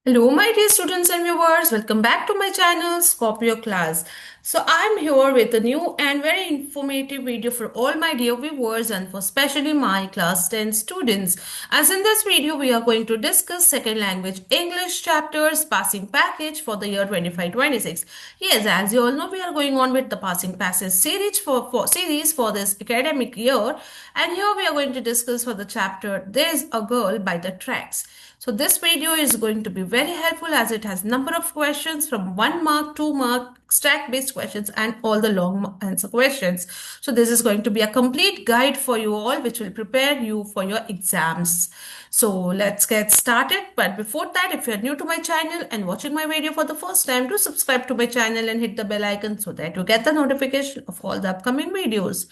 Hello, my dear students and viewers. Welcome back to my channel, Scorpio class. So, I'm here with a new and very informative video for all my dear viewers and for especially my class 10 students. As in this video, we are going to discuss second language English chapters passing package for the year 25-26. Yes, as you all know, we are going on with the passing passage series for this academic year, and here we are going to discuss for the chapter There's a Girl by the Tracks. So this video is going to be very helpful as it has number of questions from 1 mark, 2 mark, stack based questions and all the long answer questions. So this is going to be a complete guide for you all which will prepare you for your exams. So let's get started. But before that, if you're new to my channel and watching my video for the first time, do subscribe to my channel and hit the bell icon so that you get the notification of all the upcoming videos.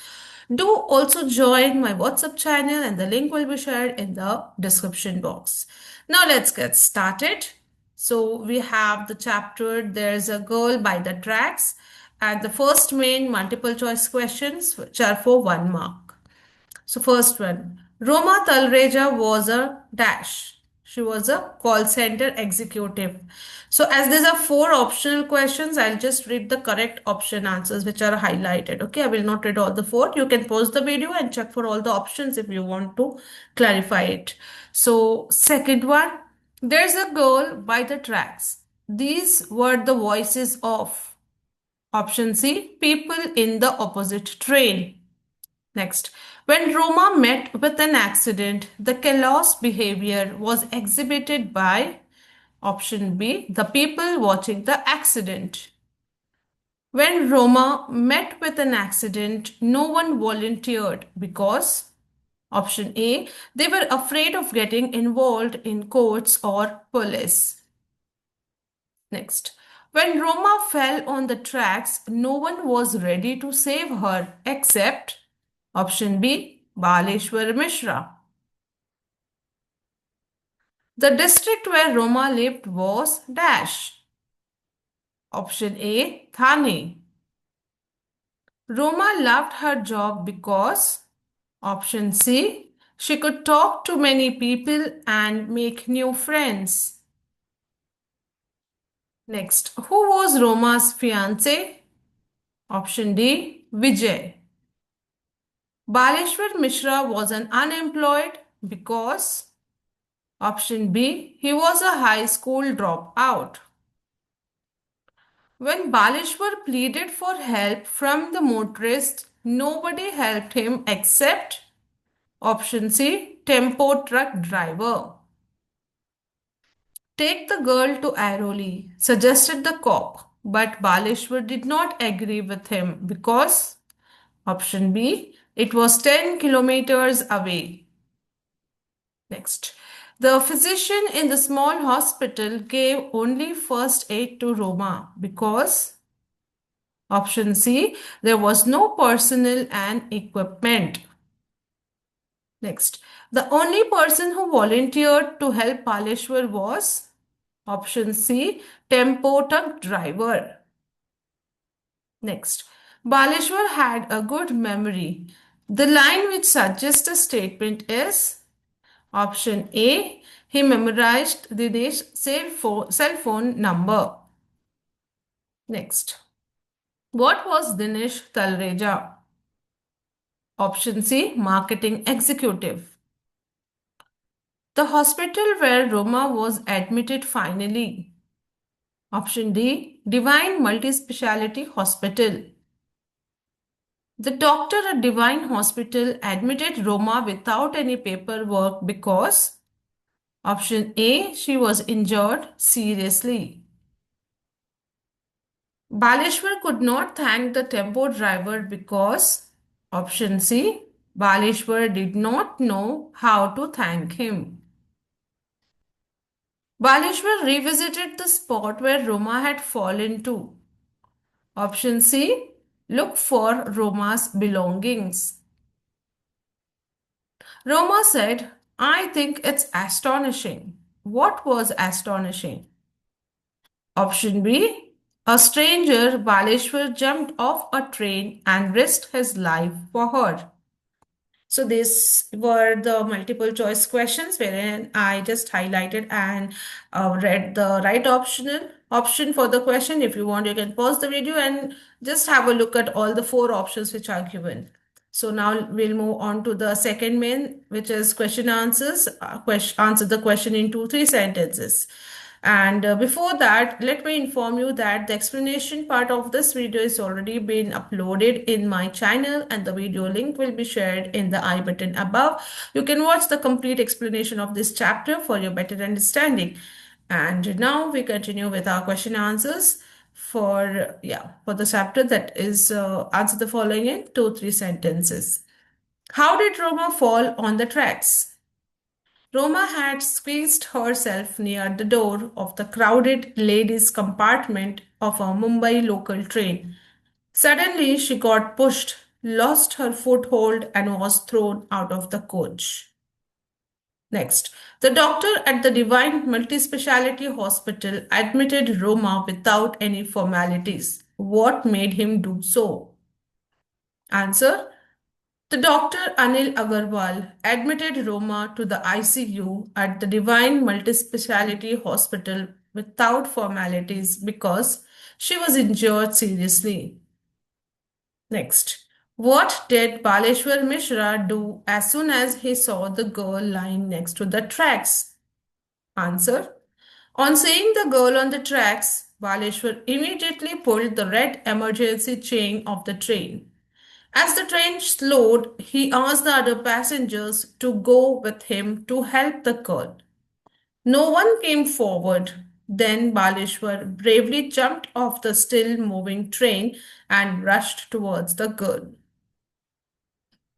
Do also join my WhatsApp channel and the link will be shared in the description box. Now let's get started. So we have the chapter There's a Girl by the Tracks and the first main multiple choice questions which are for 1 mark. So first one, Roma Talreja was a dash. She was a call center executive. So as these are four optional questions, I'll just read the correct option answers which are highlighted. Okay, I will not read all the four. You can pause the video and check for all the options if you want to clarify it. So second one, there's a girl by the tracks. These were the voices of option C, people in the opposite train. Next, when Roma met with an accident, the callous behavior was exhibited by option B, the people watching the accident. When Roma met with an accident, no one volunteered because option A, they were afraid of getting involved in courts or police. Next, when Roma fell on the tracks, no one was ready to save her except option B, Baleshwar Mishra. The district where Roma lived was Dash. Option A, Thane. Roma loved her job because option C, she could talk to many people and make new friends. Next, who was Roma's fiance? Option D, Vijay. Baleshwar Mishra was an unemployed because option B, he was a high school dropout. When Baleshwar pleaded for help from the motorist, nobody helped him except option C, tempo truck driver. Take the girl to Airoli, suggested the cop, but Baleshwar did not agree with him because option B, it was 10 kilometers away. Next, the physician in the small hospital gave only first aid to Roma because option C, there was no personnel and equipment. Next, the only person who volunteered to help Paleshwar was option C, tempo truck driver. Next, Baleshwar had a good memory. The line which suggests a statement is option A, he memorized Dinesh's cell phone number. Next, what was Dinesh Talreja? Option C, marketing executive. The hospital where Roma was admitted finally. Option D, Divine Multispeciality Hospital. The doctor at Divine Hospital admitted Roma without any paperwork because option A, she was injured seriously. Baleshwar could not thank the tempo driver because option C, Baleshwar did not know how to thank him. Baleshwar revisited the spot where Roma had fallen to. Option C, look for Roma's belongings. Roma said, I think it's astonishing. What was astonishing? Option B, a stranger, Baleshwar jumped off a train and risked his life for her. So these were the multiple choice questions wherein I just highlighted and read the right option for the question. If you want, you can pause the video and just have a look at all the four options which are given. So now we'll move on to the second main, which is question answers. Answer the question in two, three sentences. And before that, let me inform you that the explanation part of this video is already been uploaded in my channel and the video link will be shared in the I button above. You can watch the complete explanation of this chapter for your better understanding. And now we continue with our question answers for the chapter that is answer the following in two, three sentences. How did Roma fall on the tracks? Roma had squeezed herself near the door of the crowded ladies' compartment of a Mumbai local train. Suddenly, she got pushed, lost her foothold, and was thrown out of the coach. Next, the doctor at the Divine Multispeciality Hospital admitted Roma without any formalities. What made him do so? Answer: the doctor Anil Agarwal admitted Roma to the ICU at the Divine Multispeciality Hospital without formalities because she was injured seriously. Next, what did Baleshwar Mishra do as soon as he saw the girl lying next to the tracks? Answer: on seeing the girl on the tracks, Baleshwar immediately pulled the red emergency chain of the train. As the train slowed, he asked the other passengers to go with him to help the girl. No one came forward. Then Baleshwar bravely jumped off the still moving train and rushed towards the girl.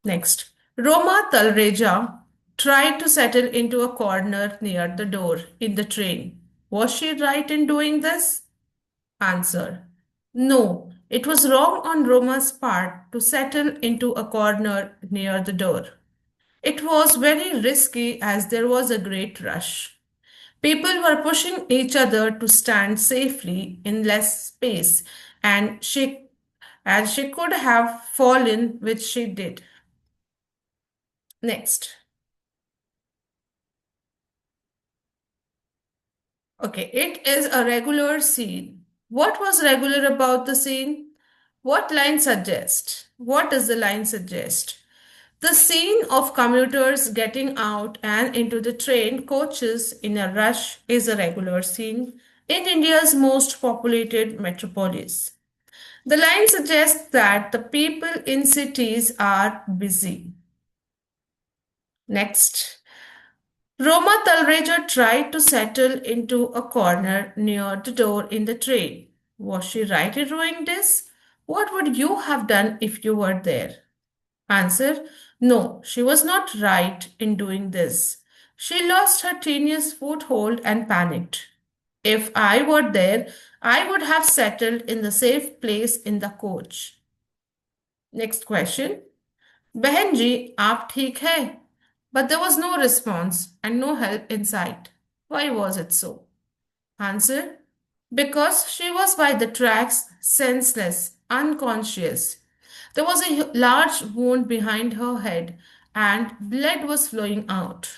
Next, Roma Talreja tried to settle into a corner near the door in the train. Was she right in doing this? Answer: no, it was wrong on Roma's part to settle into a corner near the door. It was very risky as there was a great rush. People were pushing each other to stand safely in less space, and she could have fallen, which she did. Next. Okay, it is a regular scene. What was regular about the scene? What line suggest? What does the line suggest? The scene of commuters getting out and into the train coaches in a rush is a regular scene in India's most populated metropolis. The line suggests that the people in cities are busy. Next, Roma Talreja tried to settle into a corner near the door in the train. Was she right in doing this? What would you have done if you were there? Answer: no, she was not right in doing this. She lost her tenuous foothold and panicked. If I were there, I would have settled in the safe place in the coach. Next question. बहन जी आप ठीक है? But there was no response and no help in sight. Why was it so? Answer: because she was by the tracks, senseless, unconscious. There was a large wound behind her head and blood was flowing out.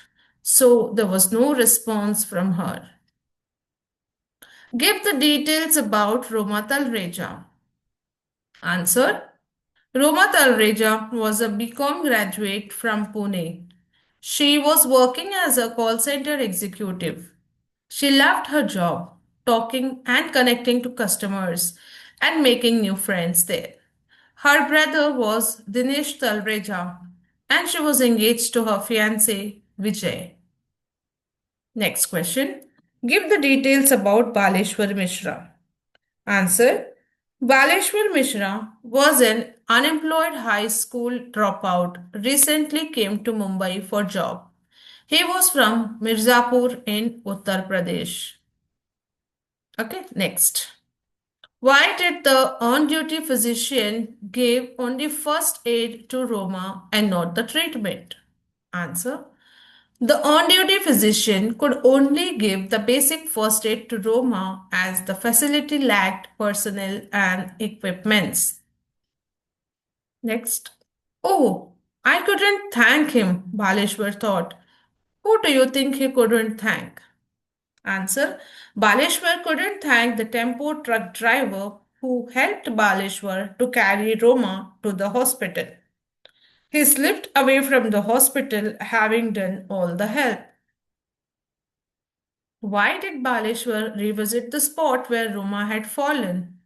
So there was no response from her. Give the details about Roma Talreja. Answer: Roma Talreja was a BCom graduate from Pune. She was working as a call center executive. She loved her job, talking and connecting to customers and making new friends there. Her brother was Dinesh Talreja and she was engaged to her fiancé Vijay. Next question. Give the details about Baleshwar Mishra. Answer: Baleshwar Mishra was an unemployed high school dropout, recently came to Mumbai for job. He was from Mirzapur in Uttar Pradesh. Okay, next. Why did the on-duty physician give only first aid to Roma and not the treatment? Answer: the on-duty physician could only give the basic first aid to Roma as the facility lacked personnel and equipments. Next. Oh, I couldn't thank him, Baleshwar thought. Who do you think he couldn't thank? Answer: Baleshwar couldn't thank the tempo truck driver who helped Baleshwar to carry Roma to the hospital. He slipped away from the hospital having done all the help. Why did Baleshwar revisit the spot where Roma had fallen?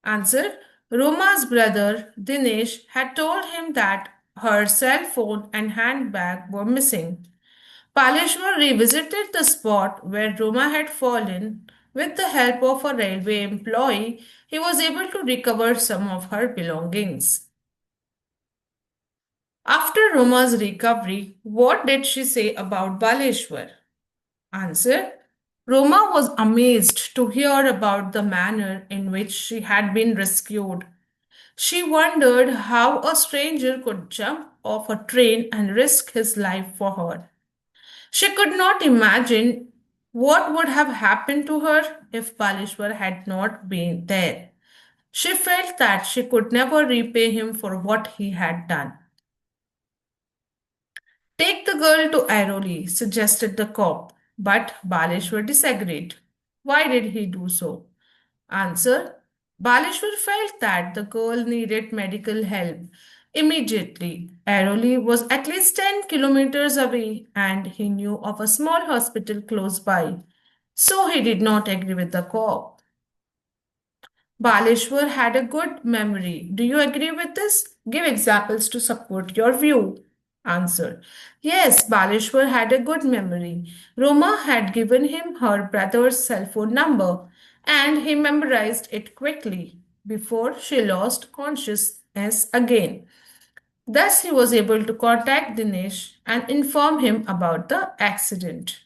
Answer: Roma's brother Dinesh had told him that her cell phone and handbag were missing. Paleshwar revisited the spot where Roma had fallen. With the help of a railway employee, he was able to recover some of her belongings. After Roma's recovery, what did she say about Baleshwar? Answer: Roma was amazed to hear about the manner in which she had been rescued. She wondered how a stranger could jump off a train and risk his life for her. She could not imagine what would have happened to her if Palishwar had not been there. She felt that she could never repay him for what he had done. Take the girl to Airoli, suggested the cop, but Baleshwar disagreed. Why did he do so? Answer: Baleshwar felt that the girl needed medical help immediately. Airoli was at least 10 kilometers away and he knew of a small hospital close by. So he did not agree with the cop. Baleshwar had a good memory. Do you agree with this? Give examples to support your view. Answer: Yes, Baleshwar had a good memory. Roma had given him her brother's cell phone number and he memorized it quickly before she lost consciousness again. Thus, he was able to contact Dinesh and inform him about the accident.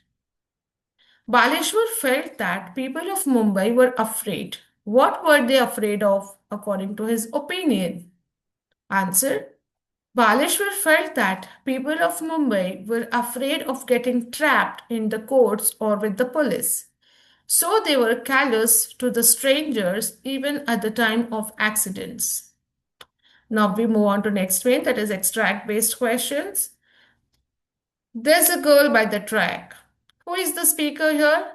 Baleshwar felt that people of Mumbai were afraid. What were they afraid of, according to his opinion? Answer: Baleshwar felt that people of Mumbai were afraid of getting trapped in the courts or with the police. So they were callous to the strangers even at the time of accidents. Now we move on to next one, that is extract based questions. There's a girl by the track. Who is the speaker here?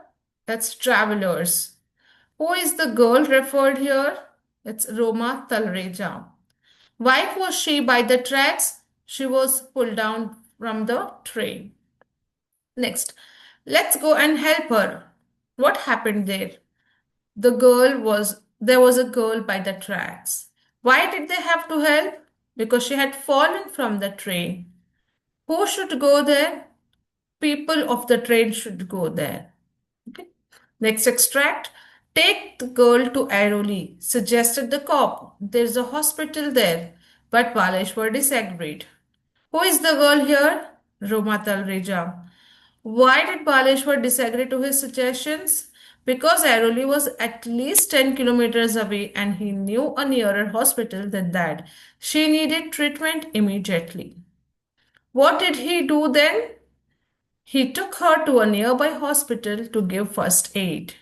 That's travelers. Who is the girl referred here? It's Roma Talreja. Why was she by the tracks? She was pulled down from the train. Next, let's go and help her. What happened there? There was a girl by the tracks. Why did they have to help? Because she had fallen from the train. Who should go there? People of the train should go there. Okay. Next extract. Take the girl to Airoli, suggested the cop. There's a hospital there. But Baleshwar disagreed. Who is the girl here? Romatal Reja. Why did Baleshwar disagree to his suggestions? Because Airoli was at least 10 kilometers away and he knew a nearer hospital than that. She needed treatment immediately. What did he do then? He took her to a nearby hospital to give first aid.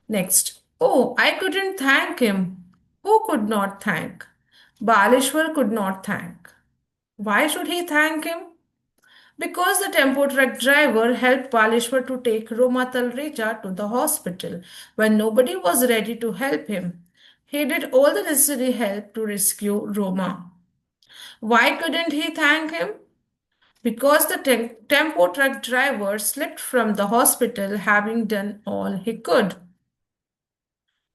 Next. Oh, I couldn't thank him. Who could not thank? Baleshwar could not thank. Why should he thank him? Because the tempo truck driver helped Baleshwar to take Romatal Reja to the hospital when nobody was ready to help him. He did all the necessary help to rescue Roma. Why couldn't he thank him? Because the tempo truck driver slipped from the hospital having done all he could.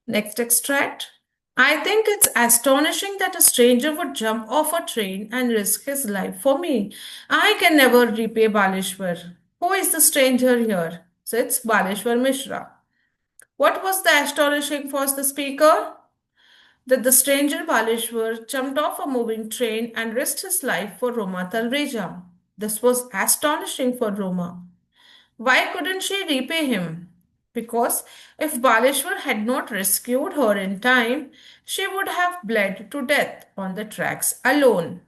Next extract. I think it's astonishing that a stranger would jump off a train and risk his life for me. I can never repay Baleshwar. Who is the stranger here? So it's Baleshwar Mishra. What was the astonishing for the speaker? That the stranger Baleshwar jumped off a moving train and risked his life for Roma Talreja. This was astonishing for Roma. Why couldn't she repay him? Because if Baleshwar had not rescued her in time, she would have bled to death on the tracks alone.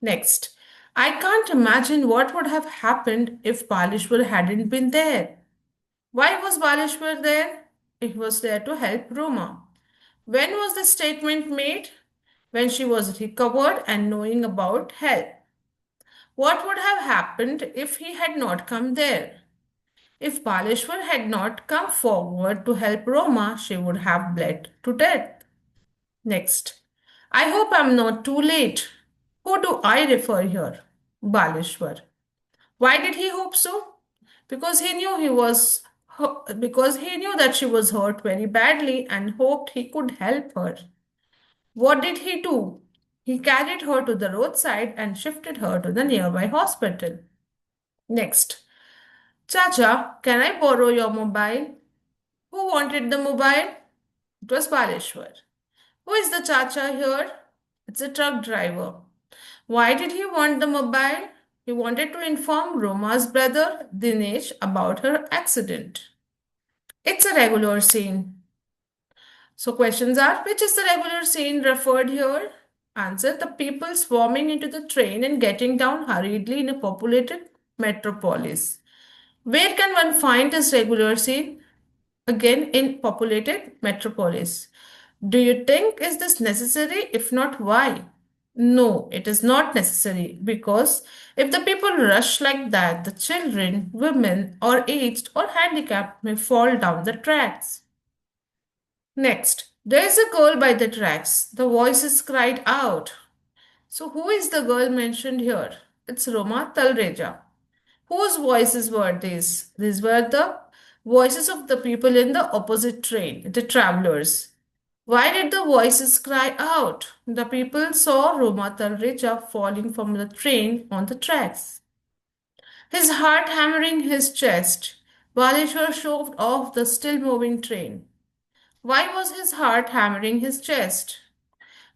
Next, I can't imagine what would have happened if Baleshwar hadn't been there. Why was Baleshwar there? It was there to help Roma. When was the statement made? when she was recovered and knowing about help? What would have happened if he had not come there? If Baleshwar had not come forward to help Roma, she would have bled to death. Next. I hope I'm not too late. Who do I refer here? Baleshwar. Why did he hope so? Because he knew because he knew that she was hurt very badly and hoped he could help her. What did he do? He carried her to the roadside and shifted her to the nearby hospital. Next. Chacha, can I borrow your mobile? Who wanted the mobile? It was Baleshwar. Who is the Chacha here? It's a truck driver. Why did he want the mobile? He wanted to inform Roma's brother Dinesh about her accident. It's a regular scene. So questions are, which is the regular scene referred here? Answer, the people swarming into the train and getting down hurriedly in a populated metropolis. Where can one find this regular scene? Again, in populated metropolis. Do you think is this necessary? If not, why? No, it is not necessary because if the people rush like that, the children, women, or aged or handicapped may fall down the tracks. Next, there is a girl by the tracks. The voices cried out. So, who is the girl mentioned here? It's Roma Talreja. Whose voices were these? These were the voices of the people in the opposite train, the travelers. Why did the voices cry out? The people saw Roma Talreja falling from the train on the tracks. His heart hammering his chest, Baleshwar shoved off the still moving train. Why was his heart hammering his chest?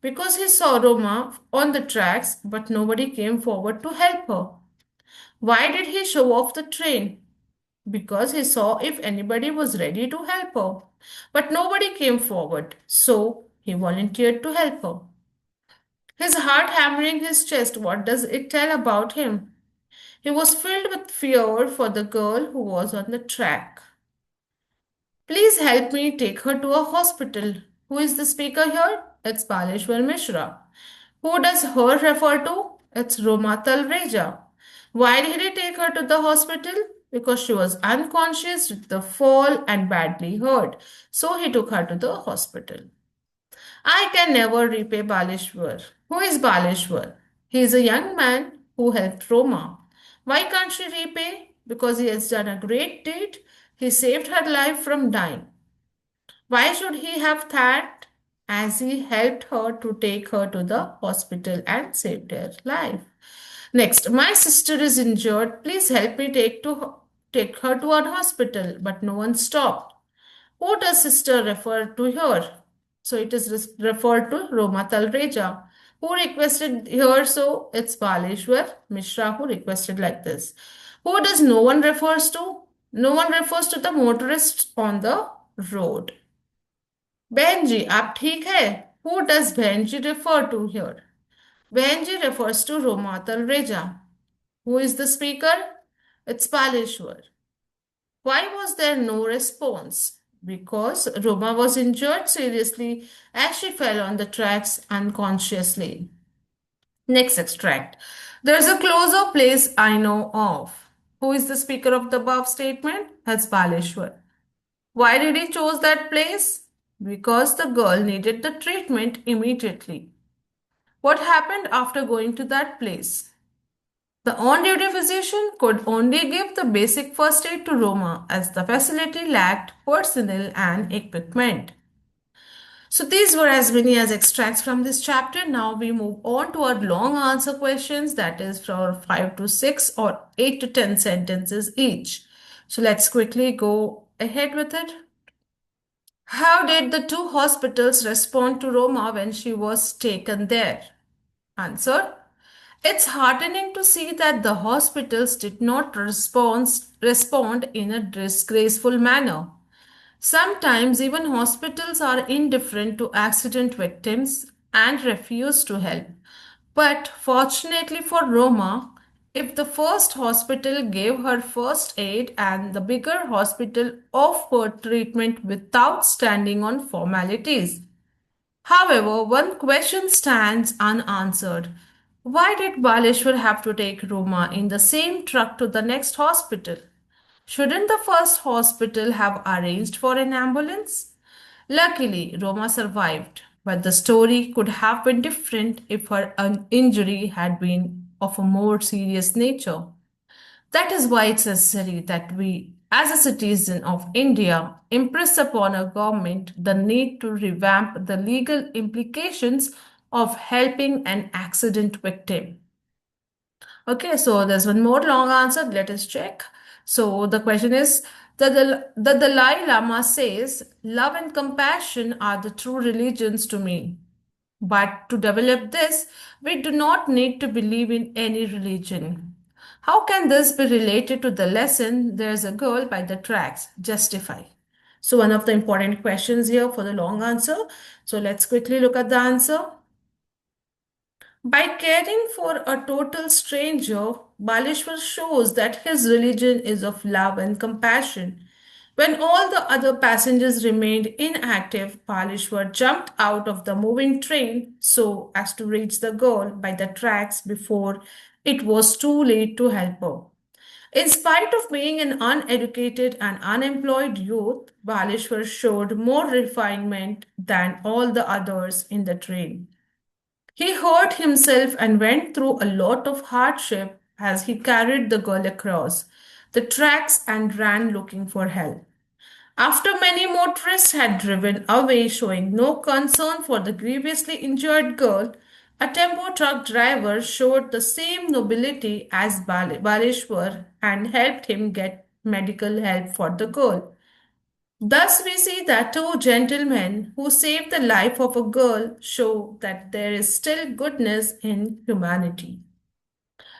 Because he saw Roma on the tracks, but nobody came forward to help her. Why did he show off the train? Because he saw if anybody was ready to help her. But nobody came forward, so he volunteered to help her. His heart hammering his chest, what does it tell about him? He was filled with fear for the girl who was on the track. Please help me take her to a hospital. Who is the speaker here? It's Baleshwar Mishra. Who does her refer to? It's Roma Talreja. Why did he take her to the hospital? Because she was unconscious with the fall and badly hurt. So he took her to the hospital. I can never repay Baleshwar. Who is Baleshwar? He is a young man who helped Roma. Why can't she repay? Because he has done a great deed. He saved her life from dying. Why should he have that? As he helped her to take her to the hospital and saved her life. Next, my sister is injured. Please help me take her to a hospital. But no one stopped. Who does sister refer to here? So it is referred to Roma Talreja. Who requested here? So it's Baleshwar Mishra who requested like this. Who does no one refers to? No one refers to the motorists on the road. Benji, आप ठीक है? Who does Benji refer to here? Benji refers to Roma Talreja. Who is the speaker? It's Paleshwar. Why was there no response? Because Roma was injured seriously as she fell on the tracks unconsciously. Next extract. There's a closer place I know of. Who is the speaker of the above statement? That's Paleshwar. Why did he choose that place? Because the girl needed the treatment immediately. What happened after going to that place? The on-duty physician could only give the basic first aid to Roma as the facility lacked personnel and equipment. So these were as many as extracts from this chapter. Now we move on to our long answer questions, that is for 5 to 6 or 8 to 10 sentences each. So let's quickly go ahead with it. How did the two hospitals respond to Roma when she was taken there? Answer. It's heartening to see that the hospitals did not respond in a disgraceful manner. Sometimes even hospitals are indifferent to accident victims and refuse to help. But fortunately for Roma, if the first hospital gave her first aid and the bigger hospital offered treatment without standing on formalities. However, one question stands unanswered. Why did Baleshwar have to take Roma in the same truck to the next hospital? Shouldn't the first hospital have arranged for an ambulance? Luckily, Roma survived, but the story could have been different if her injury had been of a more serious nature. That is why it's necessary that we, as a citizen of India, impress upon our government the need to revamp the legal implications of helping an accident victim. Okay, so there's one more long answer. Let us check. So the question is the Dalai Lama says, love and compassion are the true religions to me. But to develop this, we do not need to believe in any religion. How can this be related to the lesson, there's a girl by the tracks? Justify. So, one of the important questions here for the long answer. So, let's quickly look at the answer. By caring for a total stranger, Baleshwar shows that his religion is of love and compassion. When all the other passengers remained inactive, Baleshwar jumped out of the moving train so as to reach the girl by the tracks before it was too late to help her. In spite of being an uneducated and unemployed youth, Baleshwar showed more refinement than all the others in the train. He hurt himself and went through a lot of hardship as he carried the girl across the tracks and ran looking for help. After many motorists had driven away, showing no concern for the grievously injured girl, a tempo truck driver showed the same nobility as Baleshwar and helped him get medical help for the girl. Thus, we see that two gentlemen who saved the life of a girl show that there is still goodness in humanity.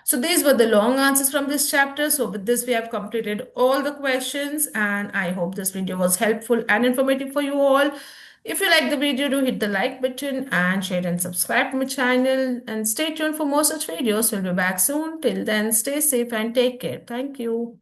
So, these were the long answers from this chapter. So, with this, we have completed all the questions, and I hope this video was helpful and informative for you all. If you like the video, do hit the like button and share and subscribe to my channel. And stay tuned for more such videos. We'll be back soon. Till then, stay safe and take care. Thank you.